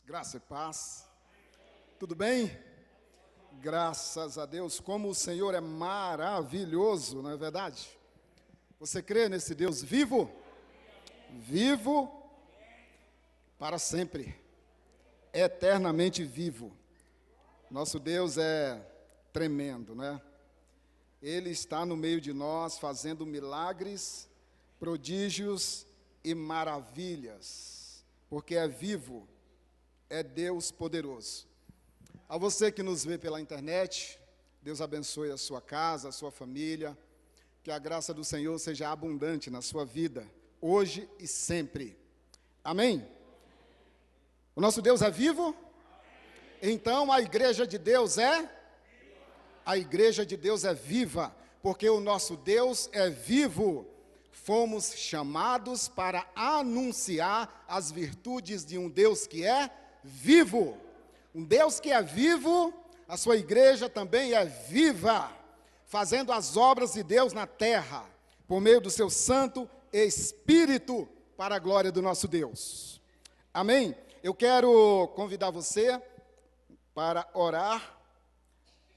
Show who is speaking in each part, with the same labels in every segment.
Speaker 1: Graça e paz. Tudo bem? Graças a Deus, como o Senhor é maravilhoso, não é verdade? Você crê nesse Deus vivo? Vivo para sempre, eternamente vivo. Nosso Deus é tremendo, né? Ele está no meio de nós fazendo milagres, prodígios e maravilhas, porque é vivo, é Deus poderoso. A você que nos vê pela internet, Deus abençoe a sua casa, a sua família, que a graça do Senhor seja abundante na sua vida, hoje e sempre. Amém? O nosso Deus é vivo? Então a igreja de Deus é? A igreja de Deus é viva, porque o nosso Deus é vivo. Fomos chamados para anunciar as virtudes de um Deus que é vivo. Um Deus que é vivo, a sua igreja também é viva, fazendo as obras de Deus na terra, por meio do seu Santo Espírito, para a glória do nosso Deus. Amém? Eu quero convidar você para orar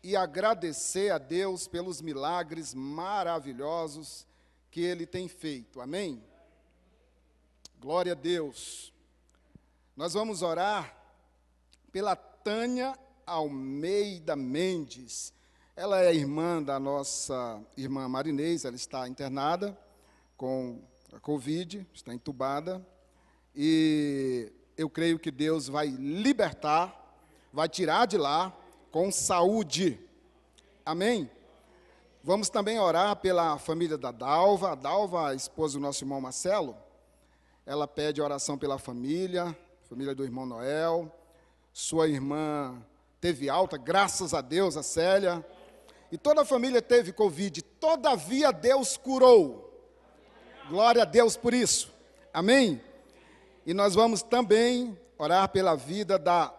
Speaker 1: e agradecer a Deus pelos milagres maravilhosos que Ele tem feito. Amém? Glória a Deus. Nós vamos orar pela Tânia Almeida Mendes. Ela é irmã da nossa irmã Marinês, ela está internada com a Covid, está entubada, e eu creio que Deus vai libertar, vai tirar de lá com saúde. Amém? Vamos também orar pela família da Dalva. A Dalva, a esposa do nosso irmão Marcelo, ela pede oração pela família do irmão Noel. Sua irmã teve alta, graças a Deus, a Célia. E toda a família teve Covid, todavia Deus curou. Glória a Deus por isso. Amém? E nós vamos também orar pela vida da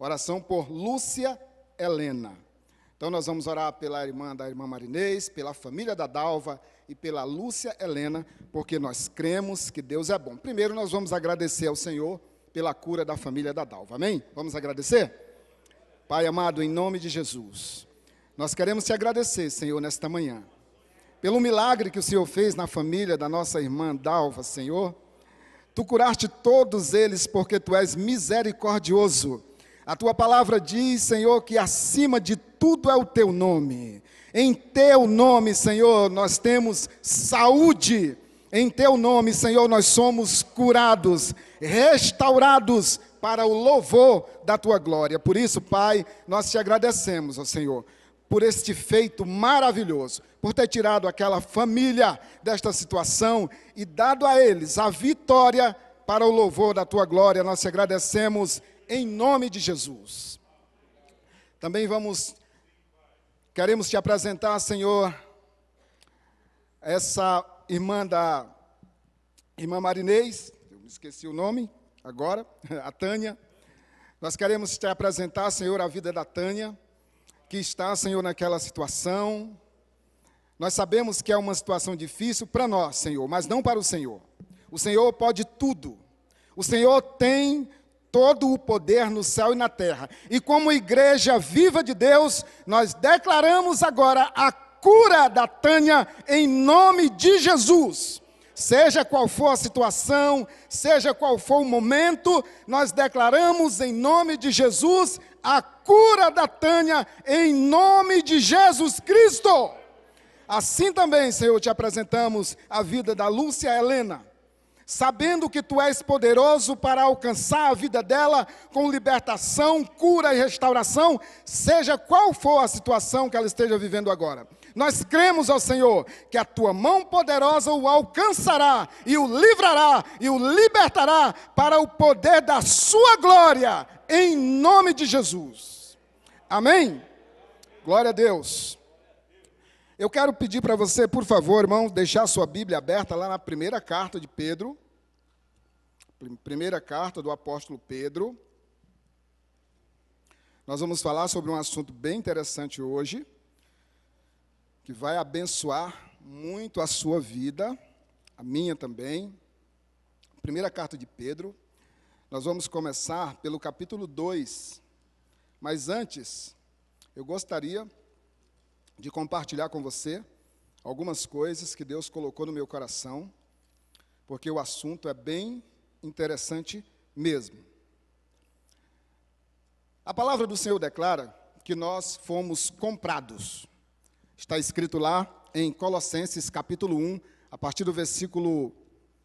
Speaker 1: oração por Lúcia Helena. Então nós vamos orar pela irmã Marinês, pela família da Dalva e pela Lúcia Helena, porque nós cremos que Deus é bom. Primeiro nós vamos agradecer ao Senhor pela cura da família da Dalva. Amém? Vamos agradecer? Pai amado, em nome de Jesus, nós queremos te agradecer, Senhor, nesta manhã, pelo milagre que o Senhor fez na família da nossa irmã Dalva, Senhor. Tu curaste todos eles porque Tu és misericordioso. A Tua palavra diz, Senhor, que acima de tudo é o Teu nome. Em Teu nome, Senhor, nós temos saúde. Em Teu nome, Senhor, nós somos curados, restaurados para o louvor da Tua glória. Por isso, Pai, nós te agradecemos, ó Senhor, por este feito maravilhoso, por ter tirado aquela família desta situação e dado a eles a vitória para o louvor da Tua glória. Nós te agradecemos em nome de Jesus. Também queremos te apresentar, Senhor, essa irmã Marinês, eu me esqueci o nome agora, a Tânia. Nós queremos te apresentar, Senhor, a vida da Tânia, que está, Senhor, naquela situação. Nós sabemos que é uma situação difícil para nós, Senhor, mas não para o Senhor. O Senhor pode tudo. O Senhor tem todo o poder no céu e na terra. E como igreja viva de Deus, nós declaramos agora a cura da Tânia em nome de Jesus. Seja qual for a situação, seja qual for o momento, nós declaramos em nome de Jesus a cura da Tânia em nome de Jesus Cristo. Assim também, Senhor, te apresentamos a vida da Lúcia Helena, sabendo que Tu és poderoso para alcançar a vida dela com libertação, cura e restauração, seja qual for a situação que ela esteja vivendo agora. Nós cremos, ó Senhor, que a Tua mão poderosa o alcançará e o livrará e o libertará para o poder da Sua glória, em nome de Jesus. Amém? Glória a Deus. Eu quero pedir para você, por favor, irmão, deixar a sua Bíblia aberta lá na primeira carta de Pedro. Primeira carta do apóstolo Pedro. Nós vamos falar sobre um assunto bem interessante hoje, que vai abençoar muito a sua vida, a minha também. Primeira carta de Pedro. Nós vamos começar pelo capítulo 2, mas antes, eu gostaria de compartilhar com você algumas coisas que Deus colocou no meu coração, porque o assunto é bem interessante mesmo. A palavra do Senhor declara que nós fomos comprados. Está escrito lá em Colossenses capítulo 1, a partir do versículo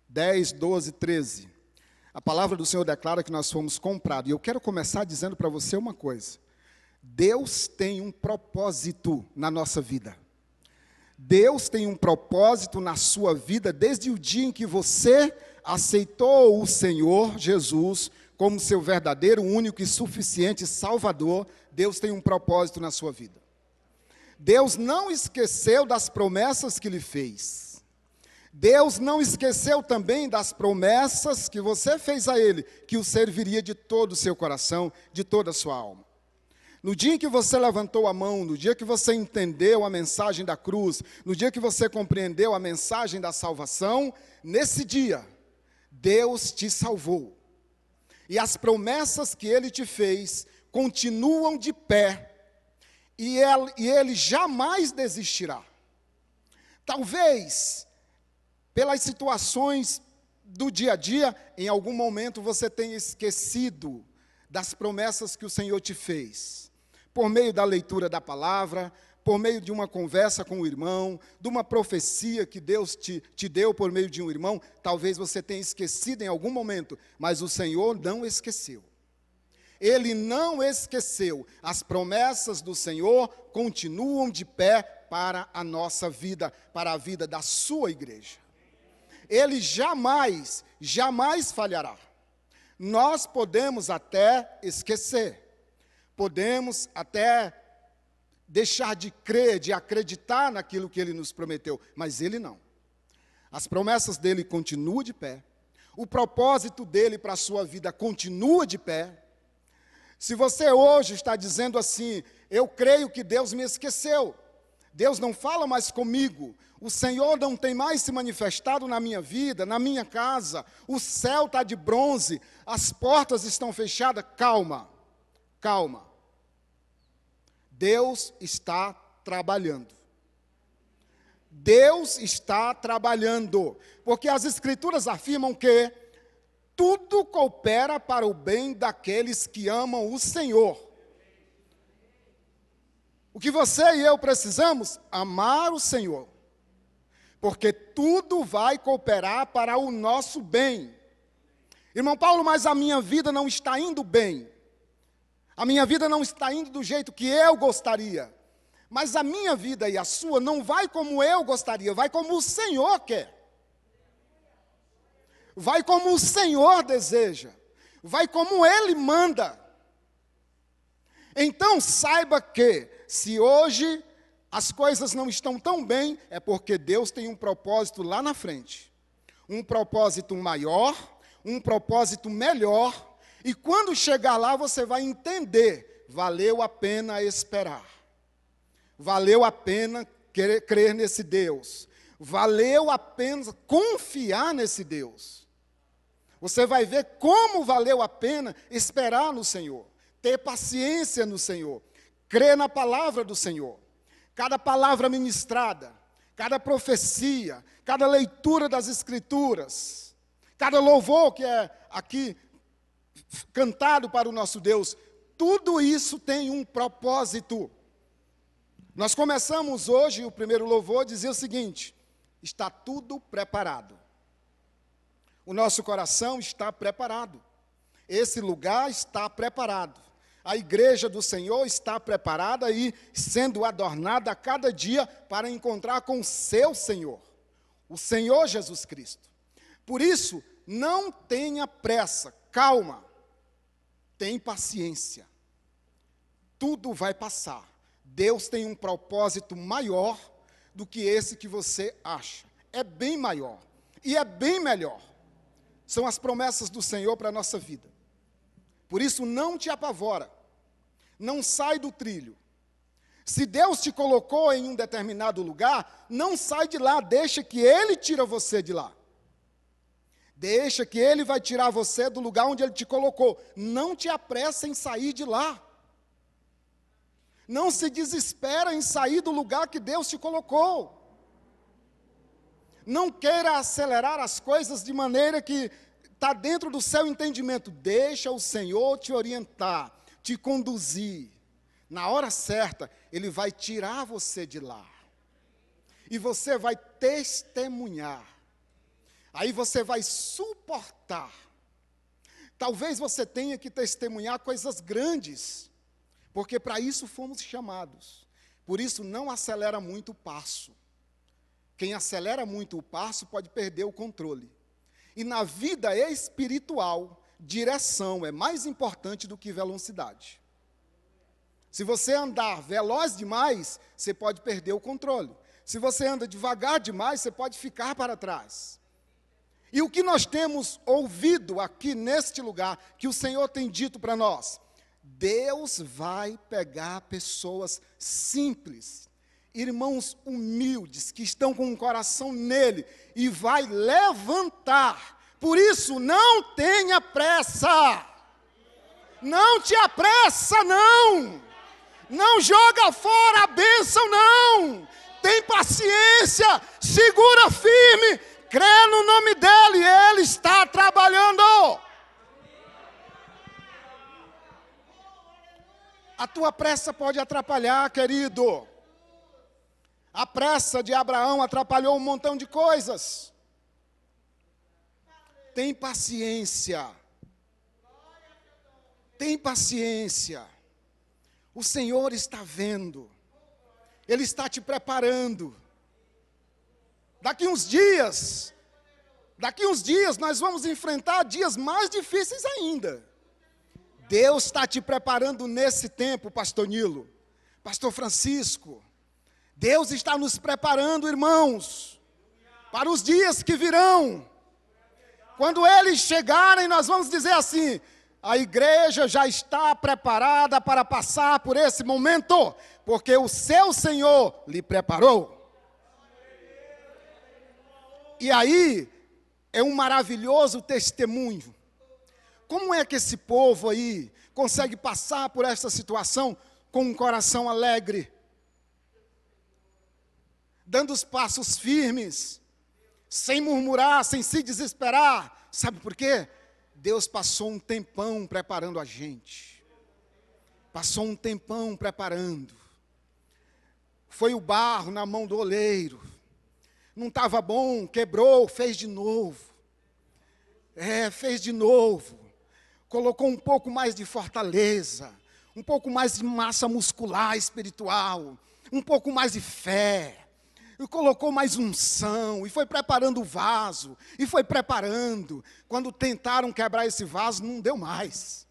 Speaker 1: 10, 12, 13. A palavra do Senhor declara que nós fomos comprados. E eu quero começar dizendo para você uma coisa. Deus tem um propósito na nossa vida. Deus tem um propósito na sua vida desde o dia em que você aceitou o Senhor Jesus como seu verdadeiro, único e suficiente Salvador. Deus tem um propósito na sua vida. Deus não esqueceu das promessas que lhe fez. Deus não esqueceu também das promessas que você fez a Ele, que o serviria de todo o seu coração, de toda a sua alma. No dia em que você levantou a mão, no dia que você entendeu a mensagem da cruz, no dia que você compreendeu a mensagem da salvação, nesse dia, Deus te salvou. E as promessas que Ele te fez continuam de pé, e Ele jamais desistirá. Talvez, pelas situações do dia a dia, em algum momento você tenha esquecido das promessas que o Senhor te fez. Por meio da leitura da palavra, por meio de uma conversa com o irmão, de uma profecia que Deus te deu por meio de um irmão, talvez você tenha esquecido em algum momento, mas o Senhor não esqueceu. Ele não esqueceu. As promessas do Senhor continuam de pé para a nossa vida, para a vida da sua igreja. Ele jamais falhará. Nós podemos até esquecer, podemos até deixar de crer, de acreditar naquilo que Ele nos prometeu, mas Ele não. As promessas dEle continuam de pé, o propósito dEle para a sua vida continua de pé. Se você hoje está dizendo assim, eu creio que Deus me esqueceu, Deus não fala mais comigo, o Senhor não tem mais se manifestado na minha vida, na minha casa, o céu está de bronze, as portas estão fechadas. Calma, calma. Deus está trabalhando. Deus está trabalhando, porque as Escrituras afirmam que tudo coopera para o bem daqueles que amam o Senhor. O que você e eu precisamos? Amar o Senhor. Porque tudo vai cooperar para o nosso bem. Irmão Paulo, mas a minha vida não está indo bem. A minha vida não está indo do jeito que eu gostaria. Mas a minha vida e a sua não vai como eu gostaria, vai como o Senhor quer. Vai como o Senhor deseja. Vai como Ele manda. Então saiba que, se hoje as coisas não estão tão bem, é porque Deus tem um propósito lá na frente. Um propósito maior, um propósito melhor. E quando chegar lá, você vai entender, valeu a pena esperar. Valeu a pena crer nesse Deus. Valeu a pena confiar nesse Deus. Você vai ver como valeu a pena esperar no Senhor. Ter paciência no Senhor. Crer na palavra do Senhor. Cada palavra ministrada, cada profecia, cada leitura das Escrituras, cada louvor que é aqui cantado para o nosso Deus, tudo isso tem um propósito. Nós começamos hoje, o primeiro louvor dizia o seguinte, está tudo preparado. O nosso coração está preparado. Esse lugar está preparado. A igreja do Senhor está preparada e sendo adornada a cada dia para encontrar com o seu Senhor, o Senhor Jesus Cristo. Por isso, não tenha pressa, calma, tenha paciência. Tudo vai passar. Deus tem um propósito maior do que esse que você acha. É bem maior e é bem melhor. São as promessas do Senhor para a nossa vida. Por isso, não te apavora. Não sai do trilho. Se Deus te colocou em um determinado lugar, não sai de lá, deixa que Ele tira você de lá. Deixa que Ele vai tirar você do lugar onde Ele te colocou. Não te apressa em sair de lá. Não se desespera em sair do lugar que Deus te colocou. Não queira acelerar as coisas de maneira que está dentro do seu entendimento. Deixa o Senhor te orientar, te conduzir. Na hora certa, Ele vai tirar você de lá. E você vai testemunhar. Aí você vai suportar. Talvez você tenha que testemunhar coisas grandes, porque para isso fomos chamados. Por isso, não acelera muito o passo. Quem acelera muito o passo pode perder o controle. E na vida espiritual, direção é mais importante do que velocidade. Se você andar veloz demais, você pode perder o controle. Se você anda devagar demais, você pode ficar para trás. E o que nós temos ouvido aqui neste lugar, que o Senhor tem dito para nós? Deus vai pegar pessoas simples, irmãos humildes, que estão com o coração nele, e vai levantar. Por isso, não tenha pressa. Não te apressa, não. Não joga fora a bênção, não. Tem paciência, segura firme, crê no nome dele, ele está trabalhando. A tua pressa pode atrapalhar, querido. A pressa de Abraão atrapalhou um montão de coisas. Tem paciência. Tem paciência. O Senhor está vendo. Ele está te preparando. Daqui uns dias nós vamos enfrentar dias mais difíceis ainda. Deus está te preparando nesse tempo, pastor Nilo, pastor Francisco. Deus está nos preparando, irmãos, para os dias que virão. Quando eles chegarem, nós vamos dizer assim: a igreja já está preparada para passar por esse momento, porque o seu Senhor lhe preparou. E aí, é um maravilhoso testemunho. Como é que esse povo aí consegue passar por essa situação com um coração alegre? Dando os passos firmes, sem murmurar, sem se desesperar. Sabe por quê? Deus passou um tempão preparando a gente. Passou um tempão preparando. Foi o barro na mão do oleiro. Não estava bom, quebrou, fez de novo. Fez de novo. Colocou um pouco mais de fortaleza, um pouco mais de massa muscular espiritual, um pouco mais de fé. E colocou mais unção, e foi preparando o vaso, e foi preparando. Quando tentaram quebrar esse vaso, não deu mais.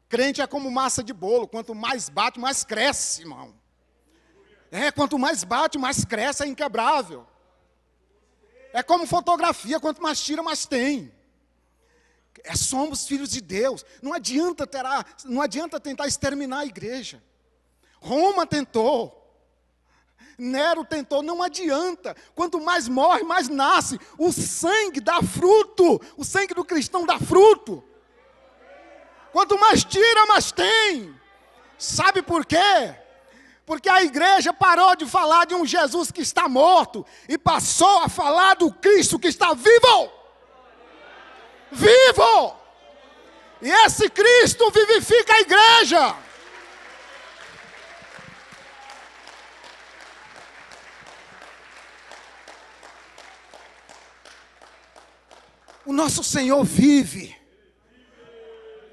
Speaker 1: Crente é como massa de bolo, quanto mais bate, mais cresce, irmão. Quanto mais bate, mais cresce, é inquebrável. É como fotografia, quanto mais tira, mais tem. Somos filhos de Deus. Não adianta tentar exterminar a igreja. Roma tentou. Nero tentou, não adianta. Quanto mais morre, mais nasce. O sangue dá fruto. O sangue do cristão dá fruto. Quanto mais tira, mais tem. Sabe por quê? Porque a igreja parou de falar de um Jesus que está morto e passou a falar do Cristo que está vivo. Vivo! E esse Cristo vivifica a igreja. O nosso Senhor vive.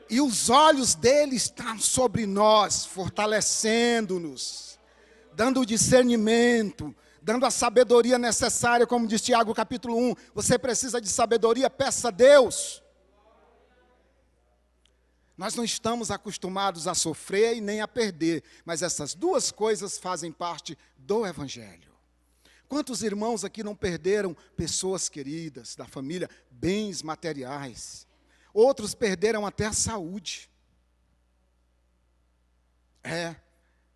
Speaker 1: E os olhos dele estão sobre nós, fortalecendo-nos, dando o discernimento, dando a sabedoria necessária, como diz Tiago capítulo 1. Você precisa de sabedoria, peça a Deus. Nós não estamos acostumados a sofrer e nem a perder, mas essas duas coisas fazem parte do Evangelho. Quantos irmãos aqui não perderam pessoas queridas da família, bens materiais? Outros perderam até a saúde.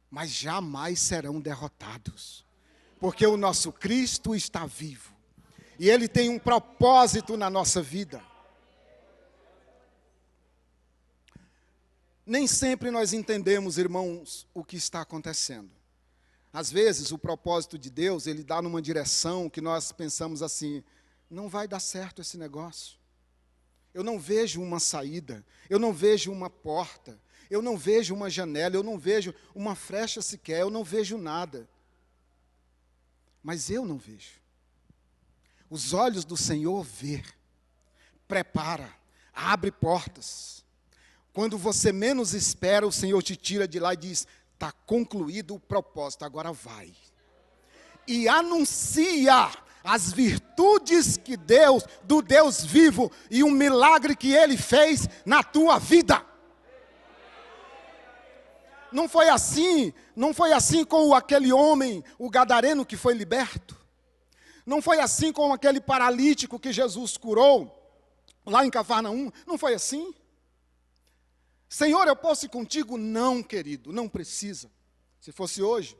Speaker 1: Mas jamais serão derrotados, porque o nosso Cristo está vivo. E Ele tem um propósito na nossa vida. Nem sempre nós entendemos, irmãos, o que está acontecendo. Às vezes, o propósito de Deus, Ele dá numa direção que nós pensamos assim, não vai dar certo esse negócio. Eu não vejo uma saída, eu não vejo uma porta, eu não vejo uma janela, eu não vejo uma frecha sequer, eu não vejo nada. Mas eu não vejo. Os olhos do Senhor vê, prepara, abre portas. Quando você menos espera, o Senhor te tira de lá e diz, está concluído o propósito, agora vai. E anuncia as virtudes que do Deus vivo, e um milagre que Ele fez na tua vida. Não foi assim com aquele homem, o gadareno que foi liberto. Não foi assim com aquele paralítico que Jesus curou, lá em Cafarnaum. Não foi assim. Senhor, eu posso ir contigo? Não, querido, não precisa. Se fosse hoje,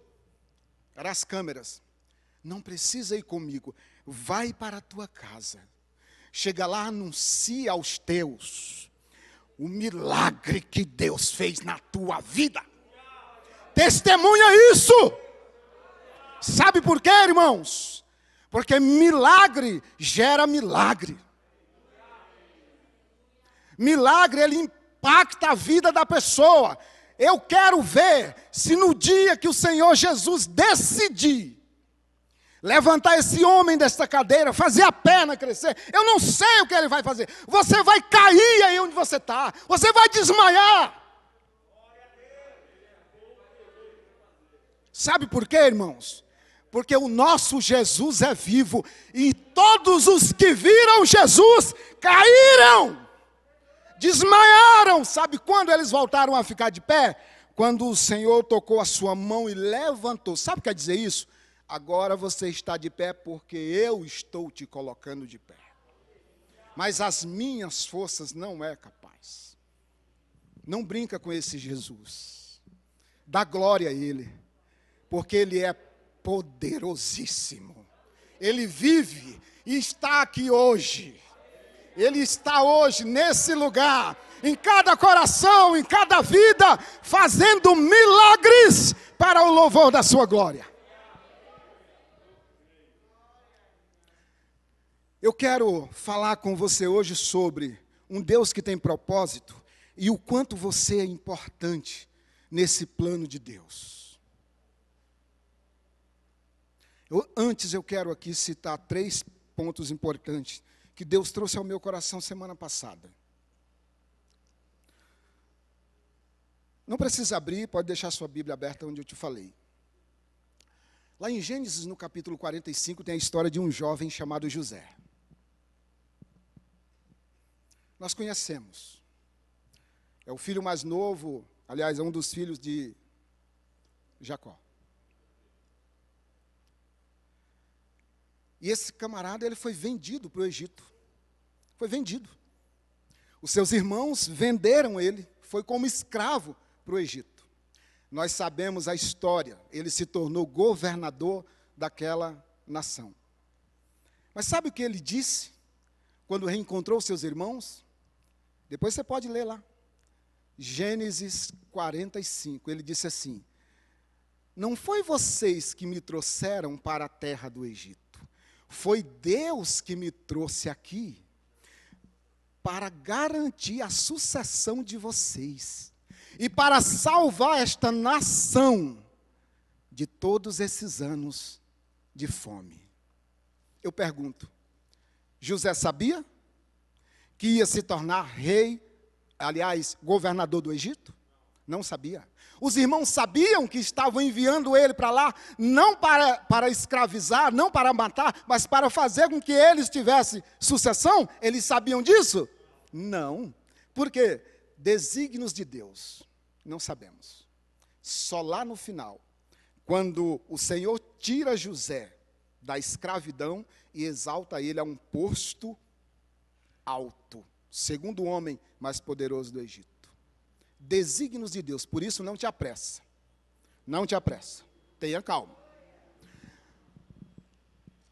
Speaker 1: eram as câmeras. Não precisa ir comigo. Vai para a tua casa. Chega lá, anuncia aos teus o milagre que Deus fez na tua vida. Testemunha isso. Sabe por quê, irmãos? Porque milagre gera milagre. Milagre, ele impacta a vida da pessoa. Eu quero ver se no dia que o Senhor Jesus decidir levantar esse homem desta cadeira, fazer a perna crescer, eu não sei o que ele vai fazer. Você vai cair aí onde você está. Você vai desmaiar. Sabe por quê, irmãos? Porque o nosso Jesus é vivo. E todos os que viram Jesus caíram. Desmaiaram. Sabe quando eles voltaram a ficar de pé? Quando o Senhor tocou a sua mão e levantou. Sabe o que quer dizer isso? Agora você está de pé porque eu estou te colocando de pé. Mas as minhas forças não é capaz. Não brinca com esse Jesus. Dá glória a Ele. Porque Ele é poderosíssimo. Ele vive e está aqui hoje. Ele está hoje nesse lugar, em cada coração, em cada vida, fazendo milagres para o louvor da sua glória. Eu quero falar com você hoje sobre um Deus que tem propósito e o quanto você é importante nesse plano de Deus. Antes eu quero aqui citar 3 pontos importantes que Deus trouxe ao meu coração semana passada. Não precisa abrir, pode deixar sua Bíblia aberta onde eu te falei. Lá em Gênesis, no capítulo 45, tem a história de um jovem chamado José. Nós conhecemos. É o filho mais novo, aliás, é um dos filhos de Jacó. E esse camarada, ele foi vendido para o Egito. Foi vendido. Os seus irmãos venderam ele, foi como escravo para o Egito. Nós sabemos a história, ele se tornou governador daquela nação. Mas sabe o que ele disse quando reencontrou seus irmãos? Depois você pode ler lá. Gênesis 45, ele disse assim: não foi vocês que me trouxeram para a terra do Egito. Foi Deus que me trouxe aqui para garantir a sucessão de vocês e para salvar esta nação de todos esses anos de fome. Eu pergunto, José sabia que ia se tornar rei, aliás, governador do Egito? Não sabia. Os irmãos sabiam que estavam enviando ele para lá, não para escravizar, não para matar, mas para fazer com que eles tivessem sucessão? Eles sabiam disso? Não. Por quê? Desígnios de Deus, não sabemos. Só lá no final, quando o Senhor tira José da escravidão e exalta ele a um posto alto, segundo o homem mais poderoso do Egito. Desígnios de Deus, por isso não te apressa. Não te apressa. Tenha calma.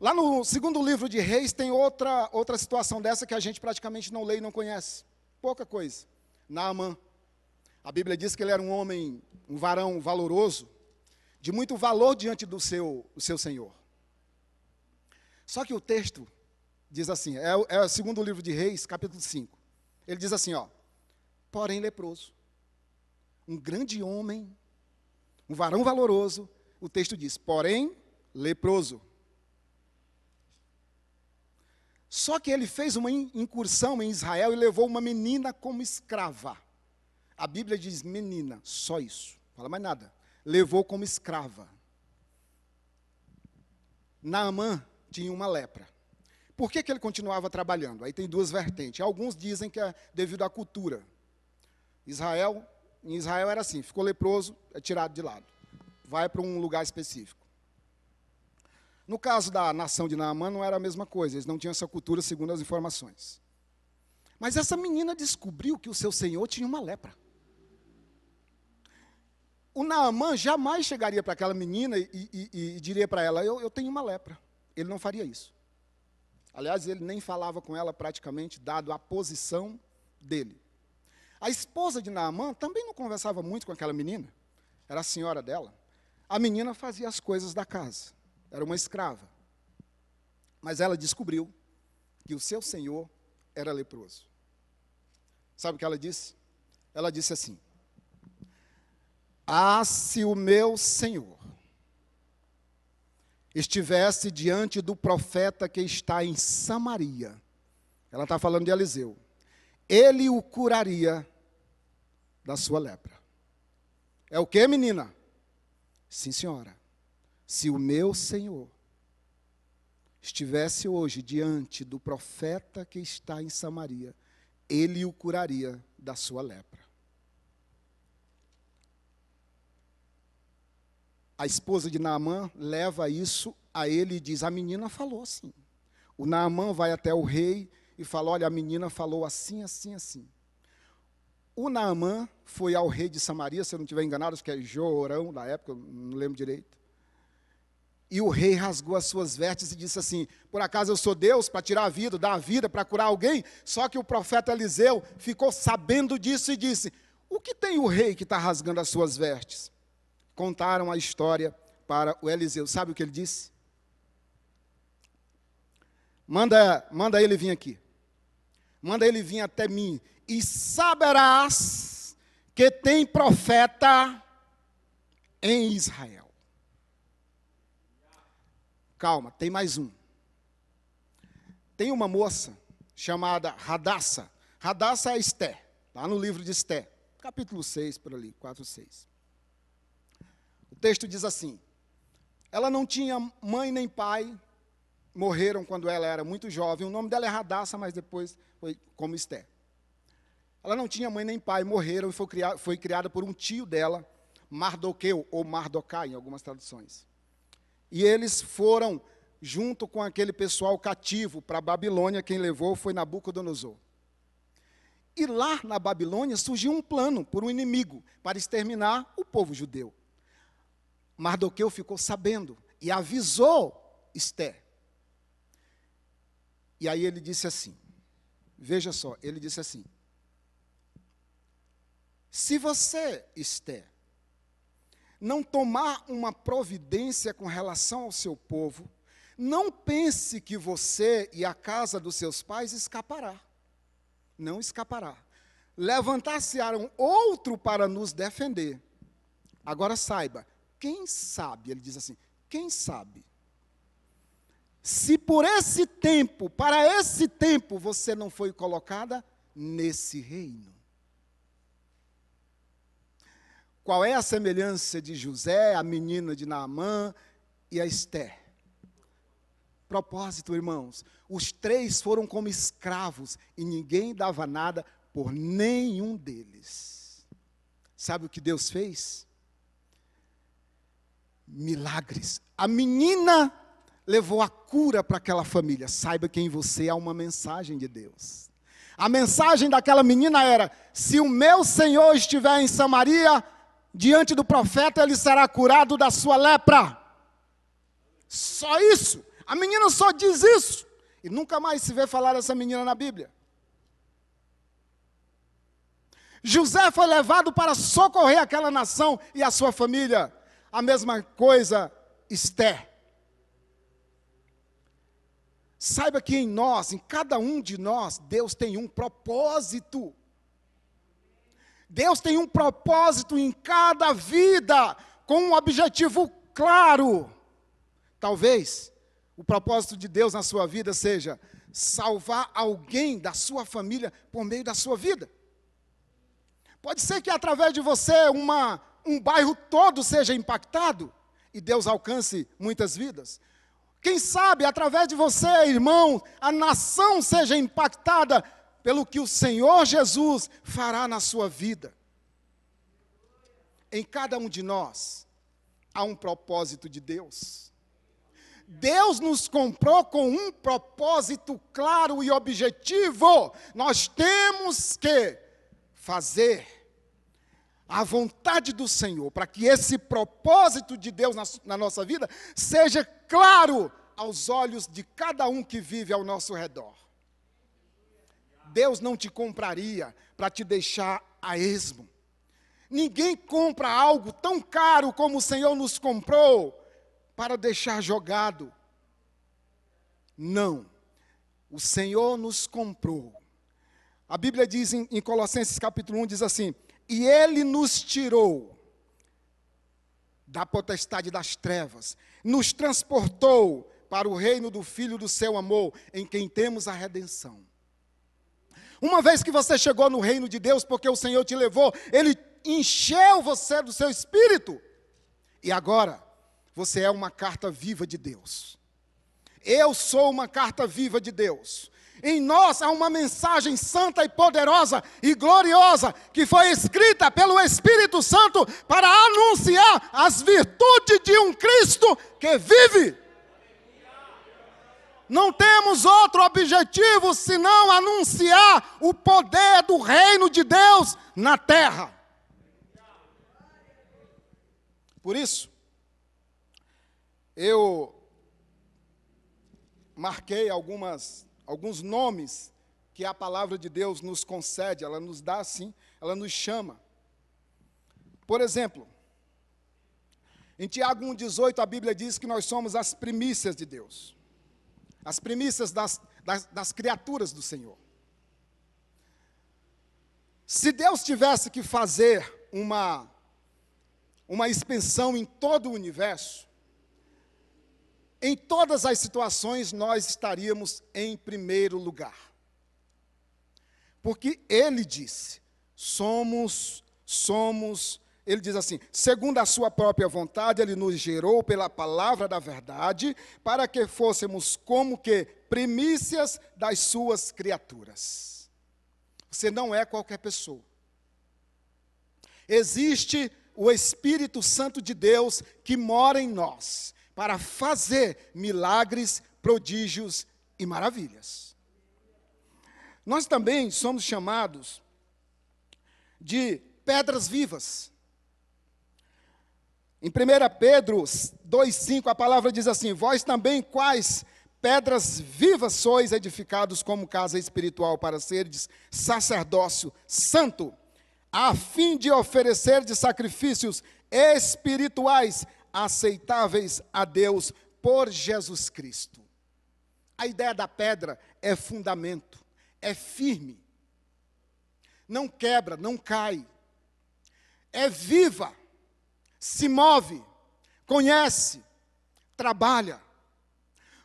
Speaker 1: Lá no segundo livro de Reis tem outra situação dessa que a gente praticamente não lê e não conhece. Pouca coisa. Naamã. A Bíblia diz que ele era um homem, um varão valoroso, de muito valor diante do seu Senhor. Só que o texto diz assim, é o segundo livro de Reis, capítulo 5. Ele diz assim, porém leproso. Um grande homem, um varão valoroso, o texto diz, porém leproso. Só que ele fez uma incursão em Israel e levou uma menina como escrava. A Bíblia diz menina, só isso, não fala mais nada. Levou como escrava. Naamã tinha uma lepra. Por que ele continuava trabalhando? Aí tem duas vertentes. Alguns dizem que é devido à cultura. Em Israel era assim, ficou leproso, é tirado de lado. Vai para um lugar específico. No caso da nação de Naamã não era a mesma coisa, eles não tinham essa cultura segundo as informações. Mas essa menina descobriu que o seu senhor tinha uma lepra. O Naamã jamais chegaria para aquela menina e diria para ela, eu tenho uma lepra. Ele não faria isso. Aliás, ele nem falava com ela praticamente, dado a posição dele. A esposa de Naamã também não conversava muito com aquela menina, era a senhora dela. A menina fazia as coisas da casa, era uma escrava. Mas ela descobriu que o seu senhor era leproso. Sabe o que ela disse? Ela disse assim, se o meu senhor estivesse diante do profeta que está em Samaria, ela está falando de Eliseu, ele o curaria da sua lepra. É o que, menina? Sim, senhora. Se o meu Senhor estivesse hoje diante do profeta que está em Samaria, ele o curaria da sua lepra. A esposa de Naamã leva isso a ele e diz, a menina falou assim. O Naamã vai até o rei e fala, olha, a menina falou assim, assim, assim. O Naamã foi ao rei de Samaria, se eu não estiver enganado, acho que é Jorão, da época, não lembro direito. E o rei rasgou as suas vestes e disse assim, por acaso eu sou Deus para tirar a vida, dar a vida, para curar alguém? Só que o profeta Eliseu ficou sabendo disso e disse, o que tem o rei que está rasgando as suas vestes? Contaram a história para o Eliseu. Sabe o que ele disse? Manda ele vir aqui. Manda ele vir até mim. E saberás que tem profeta em Israel. Calma, tem mais um. Tem uma moça chamada Radassa. Radassa é Esté, lá no livro de Esté, capítulo 6, por ali, 4, 6. O texto diz assim, ela não tinha mãe nem pai, morreram quando ela era muito jovem, o nome dela é Radassa, mas depois foi como Esté. Ela não tinha mãe nem pai, morreram e foi criada por um tio dela, Mardoqueu, ou Mardocai, em algumas traduções. E eles foram junto com aquele pessoal cativo para a Babilônia, quem levou foi Nabucodonosor. E lá na Babilônia surgiu um plano por um inimigo para exterminar o povo judeu. Mardoqueu ficou sabendo e avisou Esté. E aí ele disse assim, veja só, ele disse assim, se você, Esté, não tomar uma providência com relação ao seu povo, não pense que você e a casa dos seus pais escapará. Não escapará. Levantar-se-ão outro para nos defender. Agora saiba, quem sabe, ele diz assim, quem sabe, se por esse tempo, para esse tempo, você não foi colocada nesse reino. Qual é a semelhança de José, a menina de Naamã e a Esté? Propósito, irmãos, os três foram como escravos e ninguém dava nada por nenhum deles. Sabe o que Deus fez? Milagres. A menina levou a cura para aquela família. Saiba que em você há uma mensagem de Deus. A mensagem daquela menina era, se o meu Senhor estiver em Samaria, diante do profeta, ele será curado da sua lepra. Só isso. A menina só diz isso. E nunca mais se vê falar dessa menina na Bíblia. José foi levado para socorrer aquela nação e a sua família. A mesma coisa, Esther. Saiba que em nós, em cada um de nós, Deus tem um propósito. Deus tem um propósito em cada vida, com um objetivo claro. Talvez o propósito de Deus na sua vida seja salvar alguém da sua família por meio da sua vida. Pode ser que através de você um bairro todo seja impactado e Deus alcance muitas vidas. Quem sabe através de você, irmão, a nação seja impactada pelo que o Senhor Jesus fará na sua vida. Em cada um de nós há um propósito de Deus. Deus nos comprou com um propósito claro e objetivo. Nós temos que fazer a vontade do Senhor, para que esse propósito de Deus na nossa vida seja claro aos olhos de cada um que vive ao nosso redor. Deus não te compraria para te deixar a esmo. Ninguém compra algo tão caro como o Senhor nos comprou para deixar jogado. Não. O Senhor nos comprou. A Bíblia diz em Colossenses capítulo 1, diz assim: e Ele nos tirou da potestade das trevas, nos transportou para o reino do Filho do seu amor, em quem temos a redenção. Uma vez que você chegou no reino de Deus, porque o Senhor te levou, Ele encheu você do seu espírito, e agora você é uma carta viva de Deus. Eu sou uma carta viva de Deus. Em nós há uma mensagem santa e poderosa e gloriosa que foi escrita pelo Espírito Santo para anunciar as virtudes de um Cristo que vive. Não temos outro objetivo senão anunciar o poder do reino de Deus na terra. Por isso, eu marquei alguns nomes que a palavra de Deus nos concede, ela nos dá assim, ela nos chama. Por exemplo, em Tiago 1,18 a Bíblia diz que nós somos as primícias de Deus. As primícias das criaturas do Senhor. Se Deus tivesse que fazer uma expansão em todo o universo, em todas as situações nós estaríamos em primeiro lugar. Porque Ele disse, Ele diz assim, segundo a sua própria vontade, Ele nos gerou pela palavra da verdade, para que fôssemos como que primícias das suas criaturas. Você não é qualquer pessoa. Existe o Espírito Santo de Deus que mora em nós, para fazer milagres, prodígios e maravilhas. Nós também somos chamados de pedras vivas. Em 1 Pedro 2,5 a palavra diz assim, vós também quais pedras vivas sois edificados como casa espiritual para seres sacerdócio santo, a fim de oferecerdes sacrifícios espirituais aceitáveis a Deus por Jesus Cristo. A ideia da pedra é fundamento, é firme, não quebra, não cai, é viva, se move, conhece, trabalha.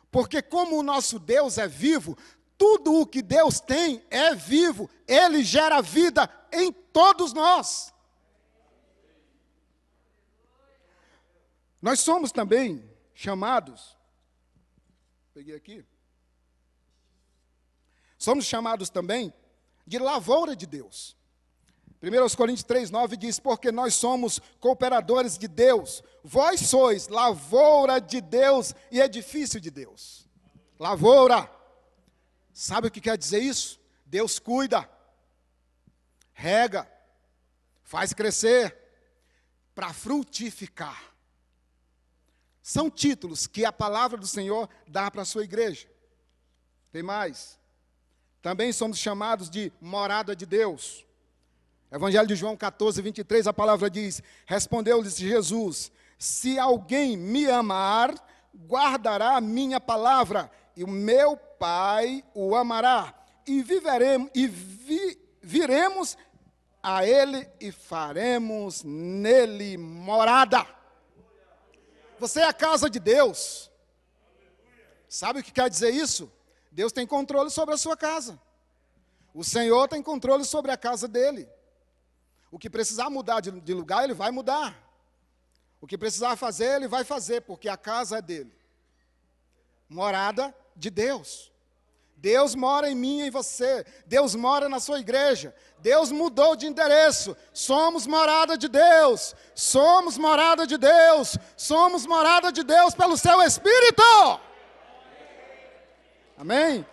Speaker 1: Porque como o nosso Deus é vivo, tudo o que Deus tem é vivo, Ele gera vida em todos nós. Nós somos também chamados, peguei aqui, somos chamados também de lavoura de Deus. 1 Coríntios 3,9 diz, porque nós somos cooperadores de Deus, vós sois lavoura de Deus e edifício de Deus. Lavoura, sabe o que quer dizer isso? Deus cuida, rega, faz crescer, para frutificar. São títulos que a palavra do Senhor dá para a sua igreja. Tem mais. Também somos chamados de morada de Deus. Evangelho de João 14, 23, a palavra diz: respondeu-lhes Jesus: se alguém me amar, guardará a minha palavra, e o meu Pai o amará, e viremos a ele e faremos nele morada. Você é a casa de Deus. Sabe o que quer dizer isso? Deus tem controle sobre a sua casa. O Senhor tem controle sobre a casa dele. O que precisar mudar de lugar, ele vai mudar. O que precisar fazer, ele vai fazer, porque a casa é dele. Morada de Deus. Deus mora em mim e em você. Deus mora na sua igreja. Deus mudou de endereço. Somos morada de Deus. Somos morada de Deus. Somos morada de Deus pelo seu Espírito. Amém?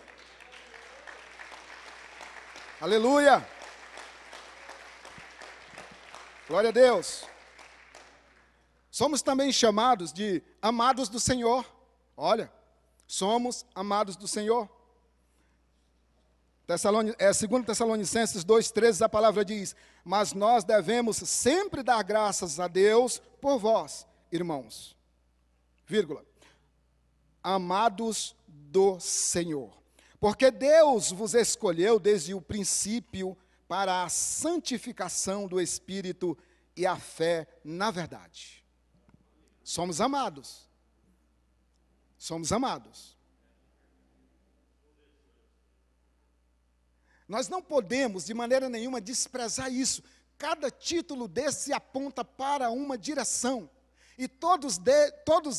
Speaker 1: Aleluia. Glória a Deus. Somos também chamados de amados do Senhor. Olha, somos amados do Senhor. 2 Tessalonicenses 2,13, a palavra diz: mas nós devemos sempre dar graças a Deus por vós, irmãos, vírgula, amados do Senhor, porque Deus vos escolheu desde o princípio para a santificação do Espírito e a fé na verdade. Somos amados. Somos amados. Nós não podemos, de maneira nenhuma, desprezar isso. Cada título desse aponta para uma direção. E todos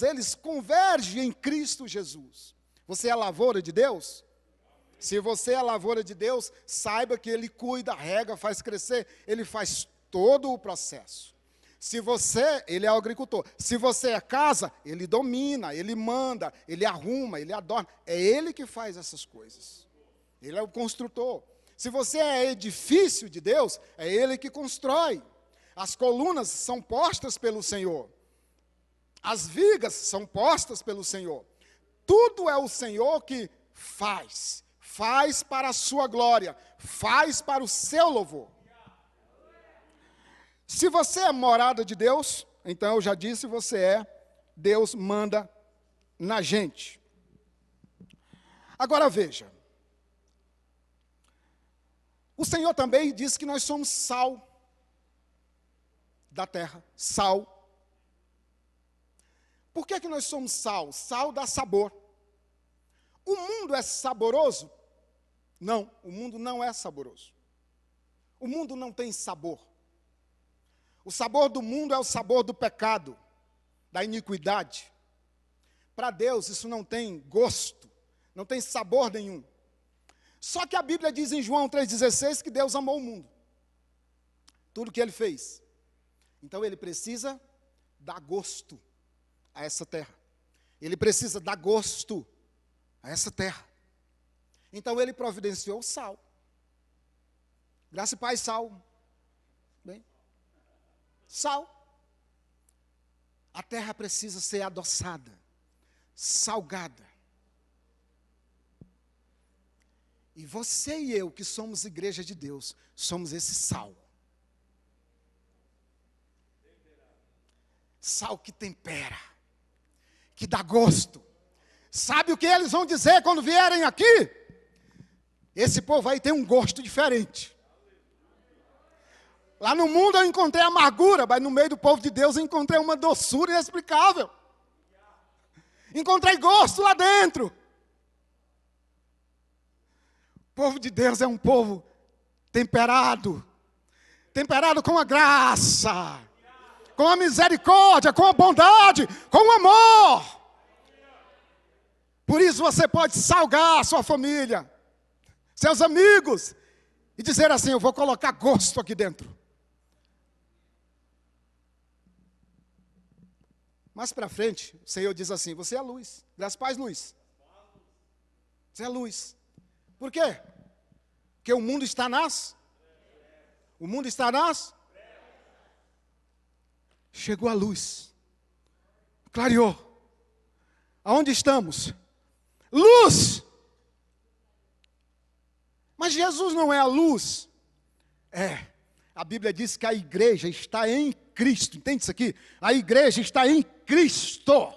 Speaker 1: eles convergem em Cristo Jesus. Você é a lavoura de Deus? Se você é a lavoura de Deus, saiba que Ele cuida, rega, faz crescer. Ele faz todo o processo. Ele é o agricultor. Se você é casa, Ele domina, Ele manda, Ele arruma, Ele adorna. É Ele que faz essas coisas. Ele é o construtor. Se você é edifício de Deus, é Ele que constrói. As colunas são postas pelo Senhor. As vigas são postas pelo Senhor. Tudo é o Senhor que faz. Faz para a sua glória. Faz para o seu louvor. Se você é morada de Deus, então eu já disse, Deus manda na gente. Agora veja. O Senhor também diz que nós somos sal da terra, sal. Por que nós somos sal? Sal dá sabor. O mundo é saboroso? Não, o mundo não é saboroso. O mundo não tem sabor. O sabor do mundo é o sabor do pecado, da iniquidade. Para Deus isso não tem gosto, não tem sabor nenhum. Só que a Bíblia diz em João 3,16 que Deus amou o mundo. Tudo que Ele fez. Então Ele precisa dar gosto a essa terra. Ele precisa dar gosto a essa terra. Então Ele providenciou o sal. Graça e paz, sal. Bem, sal. A terra precisa ser adoçada, salgada. E você e eu, que somos igreja de Deus, somos esse sal. Sal que tempera, que dá gosto. Sabe o que eles vão dizer quando vierem aqui? Esse povo aí tem um gosto diferente. Lá no mundo eu encontrei amargura, mas no meio do povo de Deus eu encontrei uma doçura inexplicável. Encontrei gosto lá dentro. O povo de Deus é um povo temperado. Temperado com a graça, com a misericórdia, com a bondade, com o amor. Por isso você pode salgar a sua família, seus amigos, e dizer assim: eu vou colocar gosto aqui dentro. Mais para frente, o Senhor diz assim: você é a luz. Graças a paz, luz. Você é a luz. Por quê? Porque o mundo está nas... O mundo está nas... Chegou a luz. Clareou. Aonde estamos? Luz! Mas Jesus não é a luz. A Bíblia diz que a igreja está em Cristo. Entende isso aqui? A igreja está em Cristo.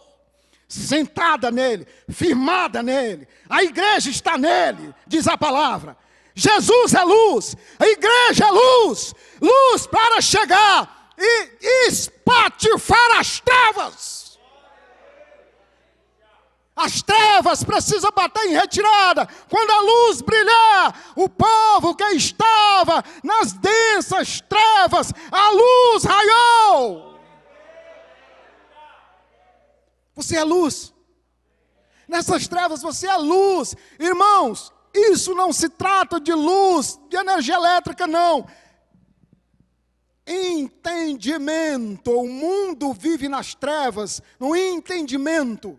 Speaker 1: Sentada nele, firmada nele. A igreja está nele, diz a palavra. Jesus é luz, a igreja é luz. Luz para chegar e espatifar as trevas. As trevas precisam bater em retirada. Quando a luz brilhar, o povo que estava nas densas trevas, a luz raiou. Você é luz. Nessas trevas você é luz. Irmãos, isso não se trata de luz, de energia elétrica, não. Entendimento. O mundo vive nas trevas, no entendimento.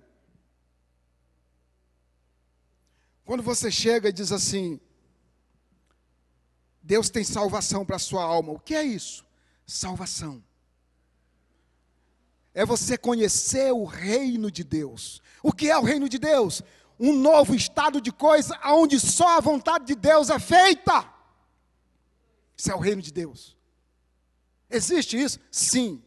Speaker 1: Quando você chega e diz assim, Deus tem salvação para a sua alma. O que é isso? Salvação. É você conhecer o reino de Deus. O que é o reino de Deus? Um novo estado de coisa onde só a vontade de Deus é feita. Isso é o reino de Deus. Existe isso? Sim.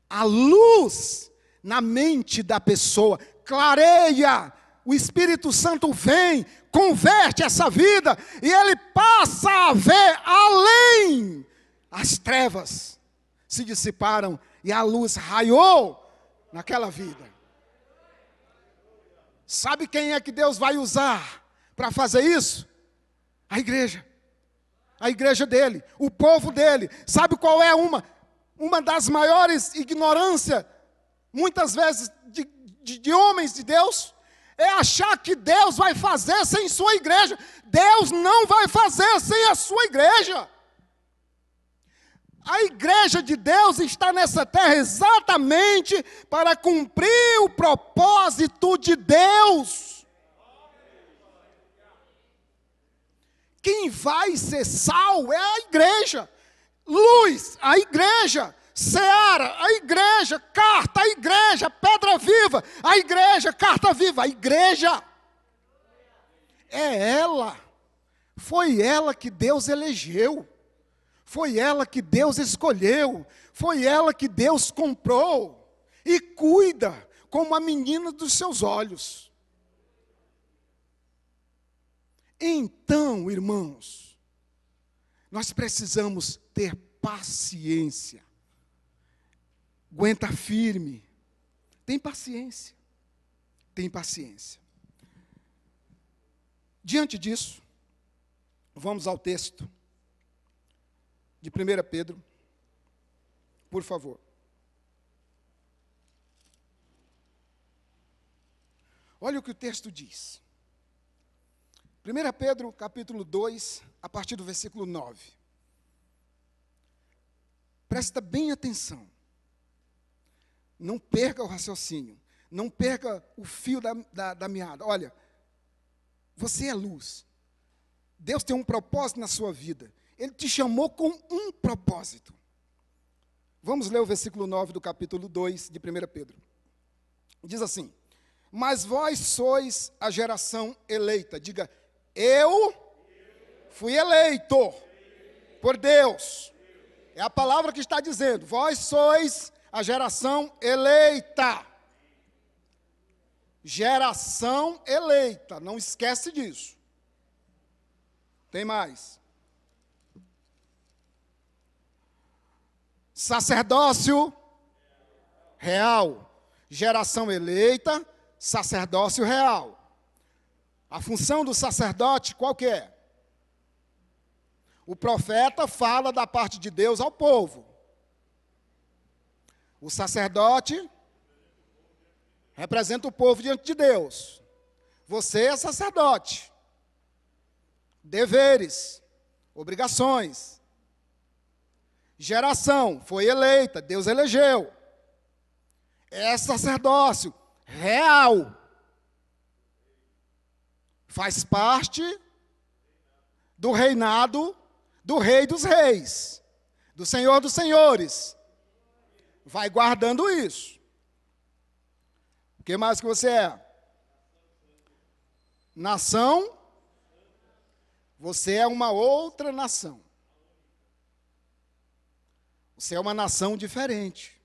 Speaker 1: A luz na mente da pessoa clareia. O Espírito Santo vem, converte essa vida e ele passa a ver além. As trevas se dissiparam e a luz raiou naquela vida. Sabe quem é que Deus vai usar para fazer isso? A igreja. A igreja dele, o povo dele. Sabe qual é uma das maiores ignorâncias, muitas vezes, de homens de Deus? É achar que Deus vai fazer sem sua igreja. Deus não vai fazer sem a sua igreja. A igreja de Deus está nessa terra exatamente para cumprir o propósito de Deus. Quem vai ser sal é a igreja. Luz, a igreja. Seara, a igreja. Carta, a igreja. Pedra viva, a igreja. Carta viva, a igreja. É ela. Foi ela que Deus elegeu. Foi ela que Deus escolheu. Foi ela que Deus comprou. E cuida como a menina dos seus olhos. Então, irmãos, nós precisamos ter paciência. Aguenta firme. Tem paciência. Tem paciência. Diante disso, vamos ao texto de 1 Pedro, por favor. Olha o que o texto diz. 1 Pedro, capítulo 2, a partir do versículo 9. Presta bem atenção. Não perca o raciocínio. Não perca o fio da meada. Olha, você é luz. Deus tem um propósito na sua vida. Ele te chamou com um propósito. Vamos ler o versículo 9 do capítulo 2 de 1 Pedro. Diz assim: mas vós sois a geração eleita. Diga, eu fui eleito por Deus. É a palavra que está dizendo. Vós sois a geração eleita. Geração eleita. Não esquece disso. Tem mais. Sacerdócio real. Geração eleita, sacerdócio real. A função do sacerdote qual que é? O profeta fala da parte de Deus ao povo. O sacerdote representa o povo diante de Deus. Você é sacerdote. Deveres, obrigações. Geração, foi eleita, Deus elegeu. É sacerdócio real. Faz parte do reinado do Rei dos Reis, do Senhor dos Senhores. Vai guardando isso. O que mais que você é? Nação. Você é uma outra nação. Você é uma nação diferente.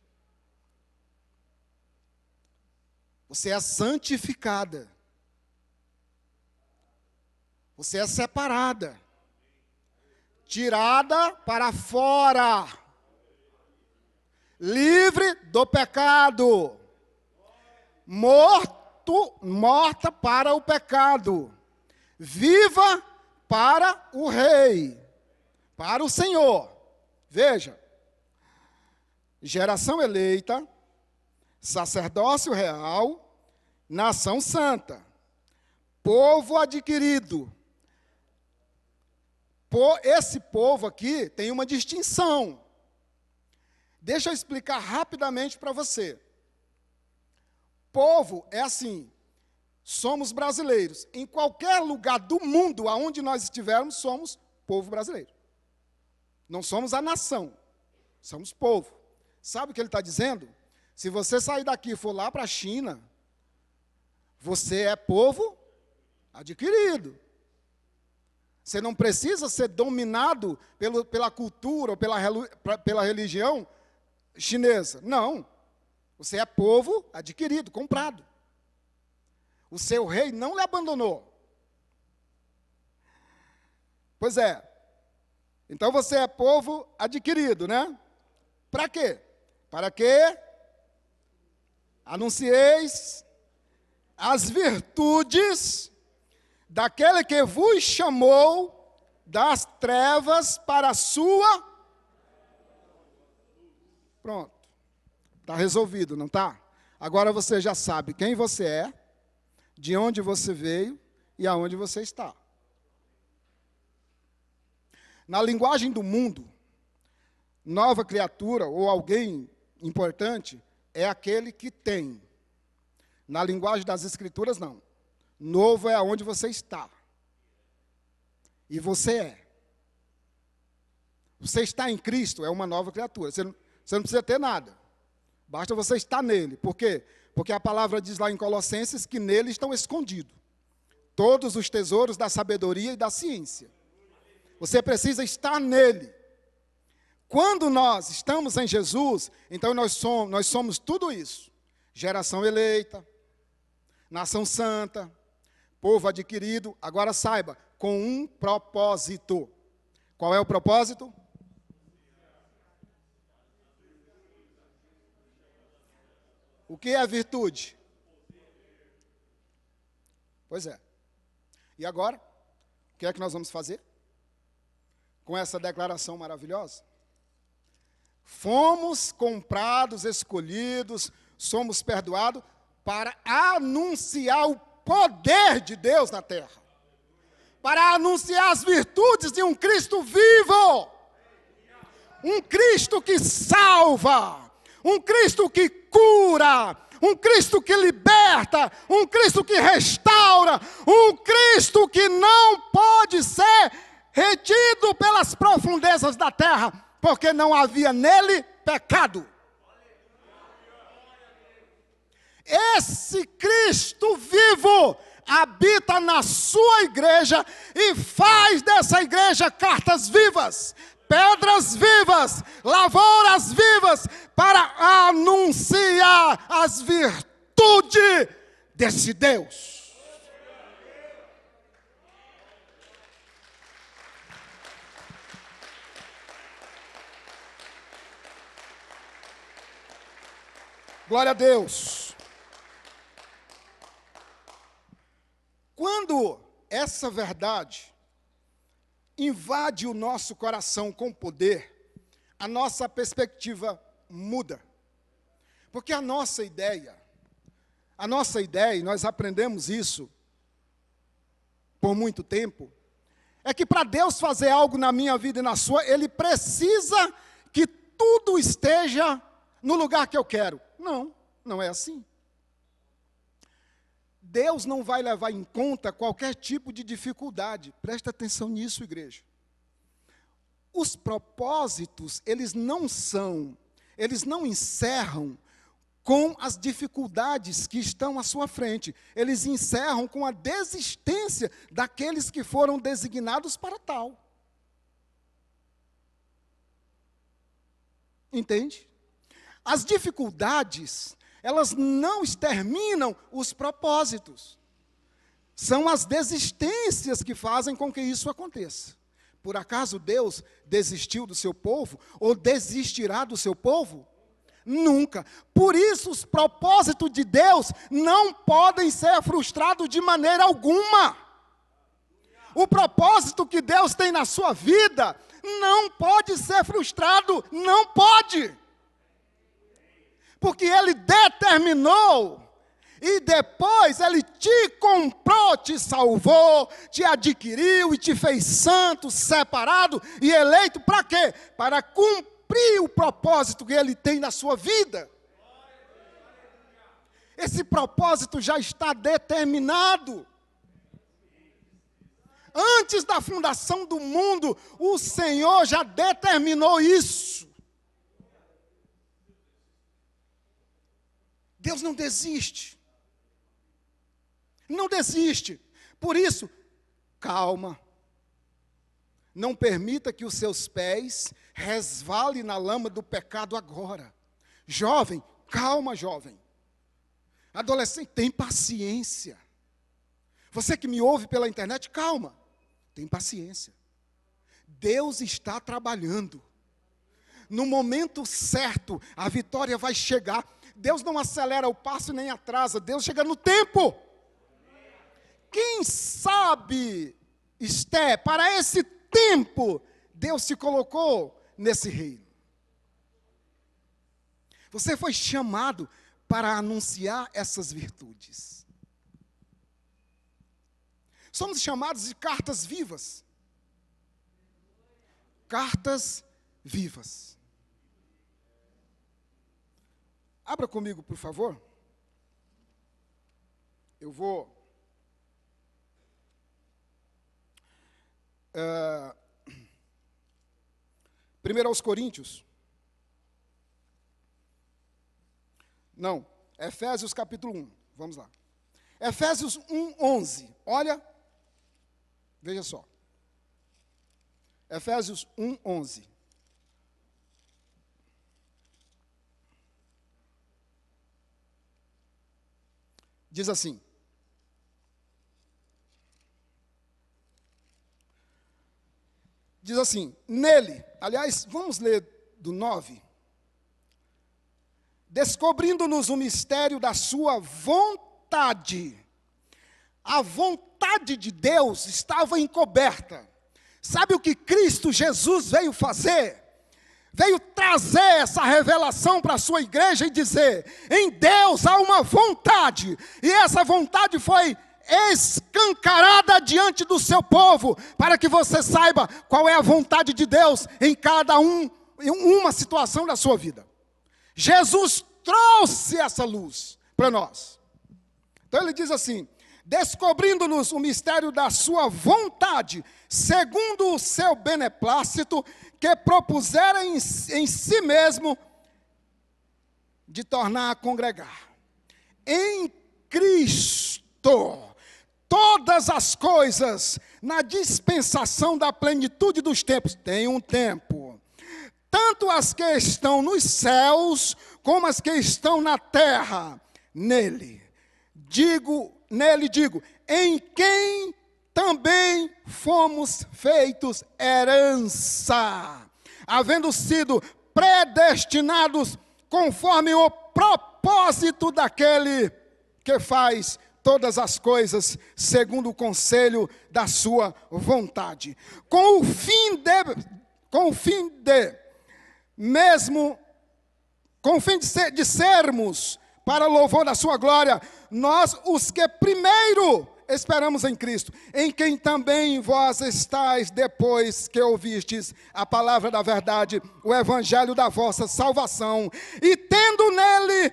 Speaker 1: Você é santificada. Você é separada. Tirada para fora. Livre do pecado. Morta para o pecado. Viva para o Rei. Para o Senhor. Veja. Geração eleita, sacerdócio real, nação santa, povo adquirido. Esse povo aqui tem uma distinção. Deixa eu explicar rapidamente para você. Povo é assim, somos brasileiros. Em qualquer lugar do mundo, aonde nós estivermos, somos povo brasileiro. Não somos a nação, somos povo. Sabe o que ele está dizendo? Se você sair daqui e for lá para a China, você é povo adquirido. Você não precisa ser dominado pela cultura ou pela religião chinesa. Não. Você é povo adquirido, comprado. O seu rei não lhe abandonou. Pois é. Então você é povo adquirido, né? Para quê? Para que anuncieis as virtudes daquele que vos chamou das trevas para a sua... Pronto. Está resolvido, não está? Agora você já sabe quem você é, de onde você veio e aonde você está. Na linguagem do mundo, nova criatura ou alguém importante é aquele que tem. Na linguagem das Escrituras, não. Novo é aonde você está. E você é. Você está em Cristo, é uma nova criatura. Você não precisa ter nada. Basta você estar nele. Por quê? Porque a palavra diz lá em Colossenses que nele estão escondidos todos os tesouros da sabedoria e da ciência. Você precisa estar nele. Quando nós estamos em Jesus, então nós somos tudo isso. Geração eleita, nação santa, povo adquirido. Agora saiba, com um propósito. Qual é o propósito? O que é virtude? Pois é. E agora, o que é que nós vamos fazer com essa declaração maravilhosa? Fomos comprados, escolhidos, somos perdoados para anunciar o poder de Deus na terra. Para anunciar as virtudes de um Cristo vivo. Um Cristo que salva. Um Cristo que cura. Um Cristo que liberta. Um Cristo que restaura. Um Cristo que não pode ser retido pelas profundezas da terra, porque não havia nele pecado. Esse Cristo vivo habita na sua igreja e faz dessa igreja cartas vivas, pedras vivas, lavouras vivas, para anunciar as virtudes desse Deus. Glória a Deus. Quando essa verdade invade o nosso coração com poder, a nossa perspectiva muda. Porque a nossa ideia, e nós aprendemos isso por muito tempo, é que para Deus fazer algo na minha vida e na sua, Ele precisa que tudo esteja no lugar que eu quero. Não, não é assim. Deus não vai levar em conta qualquer tipo de dificuldade. Presta atenção nisso, igreja. Os propósitos, eles não encerram com as dificuldades que estão à sua frente. Eles encerram com a desistência daqueles que foram designados para tal. Entende? As dificuldades, elas não exterminam os propósitos. São as desistências que fazem com que isso aconteça. Por acaso Deus desistiu do seu povo? Ou desistirá do seu povo? Nunca. Por isso os propósitos de Deus não podem ser frustrados de maneira alguma. O propósito que Deus tem na sua vida não pode ser frustrado, não pode. Porque Ele determinou, e depois Ele te comprou, te salvou, te adquiriu e te fez santo, separado e eleito para quê? Para cumprir o propósito que Ele tem na sua vida. Esse propósito já está determinado. Antes da fundação do mundo, o Senhor já determinou isso. Deus não desiste. Não desiste. Por isso, calma. Não permita que os seus pés resvalem na lama do pecado agora. Jovem, calma, jovem. Adolescente, tem paciência. Você que me ouve pela internet, calma. Tem paciência. Deus está trabalhando. No momento certo, a vitória vai chegar. Deus não acelera o passo nem atrasa. Deus chega no tempo. Quem sabe, Esté, para esse tempo, Deus te colocou nesse reino. Você foi chamado para anunciar essas virtudes. Somos chamados de cartas vivas. Cartas vivas. Abra comigo, por favor. Eu vou... Primeiro aos Coríntios. Não, Efésios capítulo 1. Vamos lá. Efésios 1:11. Olha... Veja só. Efésios 1:11. Diz assim. Diz assim, nele, aliás, vamos ler do 9. Descobrindo-nos o mistério da sua vontade. A vontade de Deus estava encoberta. Sabe o que Cristo Jesus veio fazer? Veio trazer essa revelação para a sua igreja e dizer, em Deus há uma vontade, e essa vontade foi escancarada diante do seu povo, para que você saiba qual é a vontade de Deus em cada uma situação da sua vida. Jesus trouxe essa luz para nós. Então ele diz assim, descobrindo-nos o mistério da sua vontade, segundo o seu beneplácito, que propusera em si mesmo de tornar a congregar. Em Cristo, todas as coisas, na dispensação da plenitude dos tempos, tem um tempo, tanto as que estão nos céus, como as que estão na terra, nele digo, em quem também fomos feitos herança, havendo sido predestinados conforme o propósito daquele que faz todas as coisas segundo o conselho da sua vontade, com o fim de sermos para louvor da sua glória, nós os que primeiro esperamos em Cristo, em quem também vós estáis depois que ouvistes a palavra da verdade, o evangelho da vossa salvação, e tendo nele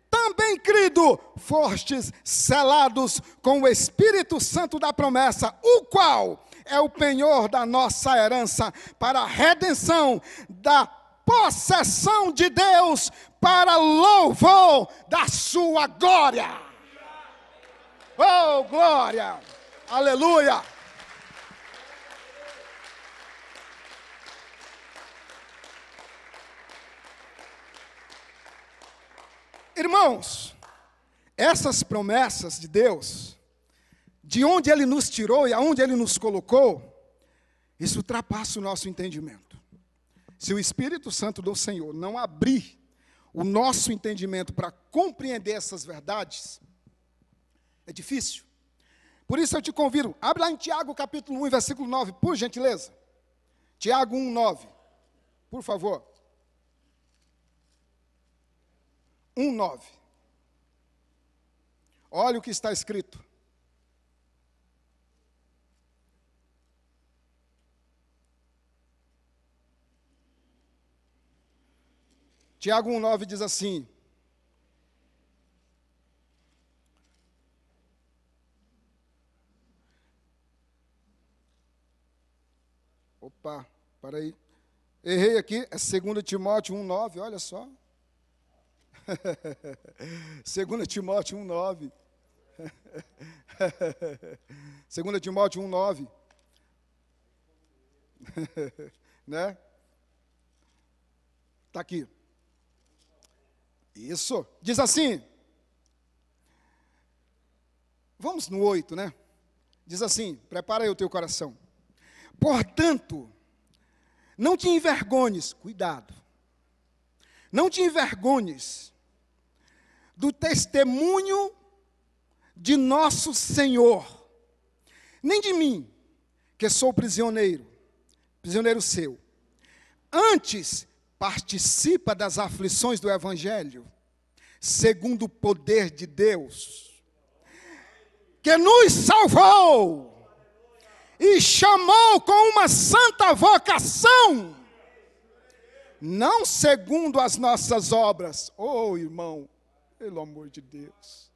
Speaker 1: também crido, fostes selados com o Espírito Santo da promessa, o qual é o penhor da nossa herança, para a redenção da possessão de Deus para louvor da sua glória. Oh, glória! Aleluia! Irmãos, essas promessas de Deus, de onde Ele nos tirou e aonde Ele nos colocou, isso ultrapassa o nosso entendimento. Se o Espírito Santo do Senhor não abrir o nosso entendimento para compreender essas verdades, é difícil. Por isso eu te convido, abre lá em Tiago capítulo 1, versículo 9, por gentileza. Tiago 1, 9, por favor. 1, 9. Olha o que está escrito. Tiago 1, 9 diz assim: opa, para aí. Errei aqui, é 2 Timóteo 1, 9, olha só. 2 Timóteo 1, 9. 2 Timóteo 1, 9. Né? Está aqui. Isso. Diz assim. Vamos no 8, né? Diz assim, prepara aí o teu coração. Portanto, não te envergonhes, cuidado. Não te envergonhes do testemunho de nosso Senhor, nem de mim, que sou prisioneiro seu. Antes, participa das aflições do Evangelho, segundo o poder de Deus, que nos salvou e chamou com uma santa vocação, não segundo as nossas obras. Oh, irmão, pelo amor de Deus.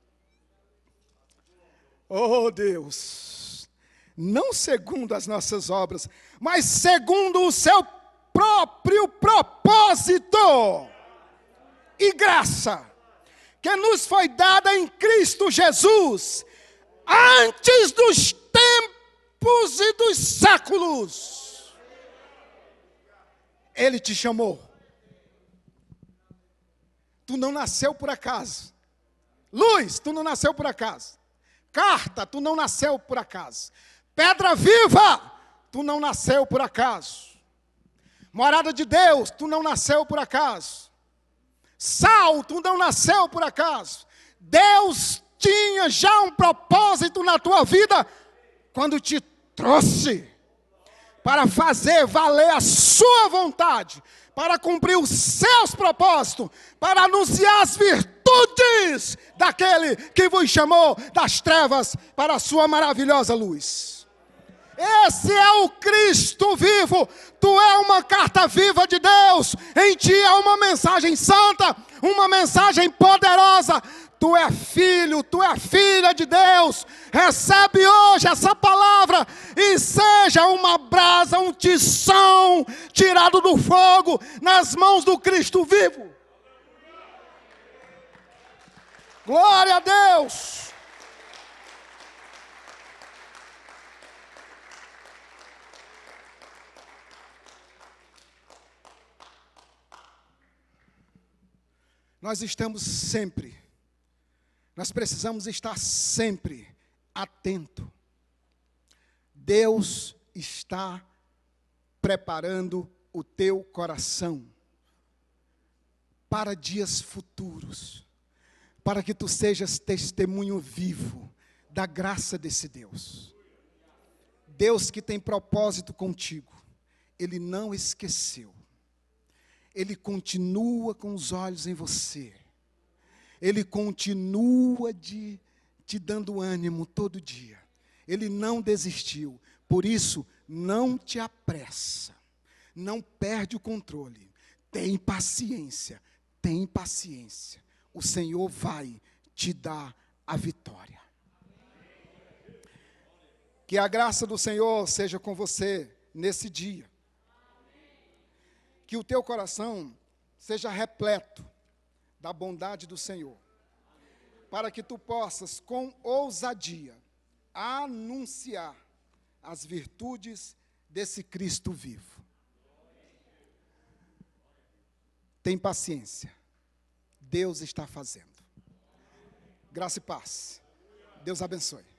Speaker 1: Oh, Deus. Não segundo as nossas obras, mas segundo o seu próprio propósito e graça, que nos foi dada em Cristo Jesus, antes dos tempos e dos séculos. Ele te chamou. Tu não nasceu por acaso. Luz, tu não nasceu por acaso. Carta, tu não nasceu por acaso. Pedra viva, tu não nasceu por acaso. Morada de Deus, tu não nasceu por acaso. Sal, tu não nasceu por acaso. Deus tinha já um propósito na tua vida quando te trouxe para fazer valer a sua vontade, para cumprir os seus propósitos, para anunciar as virtudes daquele que vos chamou das trevas para a sua maravilhosa luz. Esse é o Cristo vivo. Tu é uma carta viva de Deus. Em ti é uma mensagem santa, uma mensagem poderosa. Tu é filho, tu é filha de Deus. Recebe hoje essa palavra e seja uma brasa, um tição tirado do fogo nas mãos do Cristo vivo. Glória a Deus. Nós estamos sempre, nós precisamos estar sempre atento. Deus está preparando o teu coração para dias futuros, para que tu sejas testemunho vivo da graça desse Deus. Deus que tem propósito contigo, Ele não esqueceu. Ele continua com os olhos em você. Ele continua te dando ânimo todo dia. Ele não desistiu. Por isso, não te apressa. Não perde o controle. Tem paciência. Tem paciência. O Senhor vai te dar a vitória. Que a graça do Senhor seja com você nesse dia. que o teu coração seja repleto da bondade do Senhor, para que tu possas, com ousadia, anunciar as virtudes desse Cristo vivo. Tem paciência. Deus está fazendo. Graça e paz. Deus abençoe.